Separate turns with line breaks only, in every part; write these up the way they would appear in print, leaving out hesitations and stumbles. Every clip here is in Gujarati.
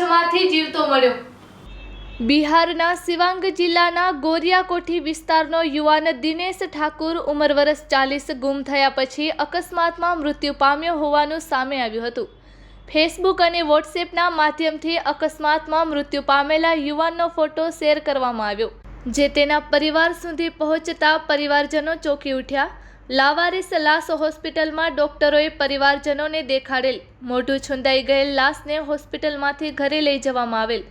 કચ્છમાંથી જીવતો મળ્યો। બિહારના સિવાંગ જિલ્લાના ગોરિયાકોઠી વિસ્તારનો યુવાન દિનેશ ઠાકુર ઉંમર વર્ષ 40 ગુમ થયા પછી અકસ્માતમાં મૃત્યુ પામ્યો હોવાનું સામે આવ્યું હતું। ફેસબુક અને વોટ્સએપના માધ્યમથી અકસ્માતમાં મૃત્યુ પામેલા યુવાનનો ફોટો શેર કરવામાં આવ્યો, જે તેના પરિવાર સુધી પહોંચતા પરિવારજનો ચોંકી ઉઠ્યા। લાવારીસ લાશ હોસ્પિટલમાં ડોક્ટરોએ પરિવારજનોને દેખાડેલ મોઢું છૂંદાઈ ગયેલ લાશને હોસ્પિટલમાંથી ઘરે લઈ જવામાં આવેલ।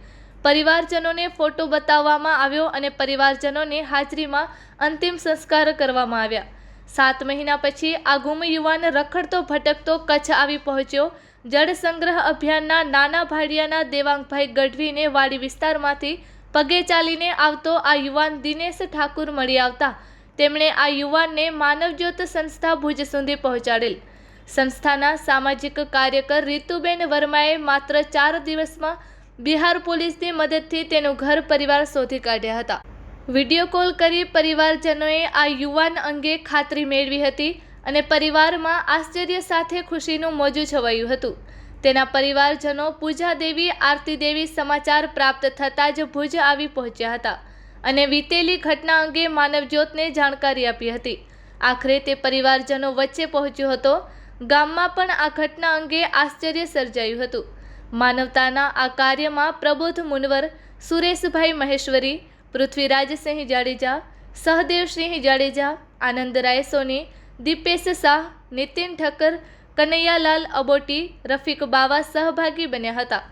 પરિવારજનોને ફોટો બતાવવામાં આવ્યો અને પરિવારજનોની હાજરીમાં અંતિમ સંસ્કાર કરવામાં આવ્યા। 7 મહિના પછી આ ગુમ યુવાન રખડતો ભટકતો કચ્છ આવી પહોંચ્યો। જળ સંગ્રહ અભિયાનના નાના ભાડિયાના દેવાંગભાઈ ગઢવીને વાડી વિસ્તારમાંથી પગે ચાલીને આવતો આ યુવાન દિનેશ ઠાકુર મળી આવતા તેમણે આ યુવાનને માનવજ્યોત સંસ્થા ભુજ સુધી પહોંચાડેલ। સંસ્થાના સામાજિક કાર્યકર રીતુબેન વર્માએ માત્ર 4 દિવસમાં બિહાર પોલીસની મદદથી તેનું ઘર પરિવાર શોધી કાઢ્યા હતા। વિડીયો કોલ કરી પરિવારજનોએ આ યુવાન અંગે ખાતરી મેળવી હતી અને પરિવારમાં આશ્ચર્ય સાથે ખુશીનું મોજું છવાયું હતું। તેના પરિવારજનો પૂજા દેવી, આરતી દેવી સમાચાર પ્રાપ્ત થતાં જ ભુજ આવી પહોંચ્યા હતા અને વીતેલી ઘટના અંગે માનવજ્યોતને જાણકારી આપી હતી। આખરે તે પરિવારજનો વચ્ચે પહોંચ્યો હતો। ગામમાં પણ આ ઘટના અંગે આશ્ચર્ય સર્જાયું હતું। માનવતાના આ કાર્યમાં પ્રબોધ મુનવર, સુરેશભાઈ મહેશ્વરી, પૃથ્વીરાજસિંહ જાડેજા, સહદેવસિંહ જાડેજા, આનંદરાય સોની, દીપેશ શાહ, નીતિન ઠક્કર, કનૈયાલાલ અબોટી, રફીક બાવા સહભાગી બન્યા હતા।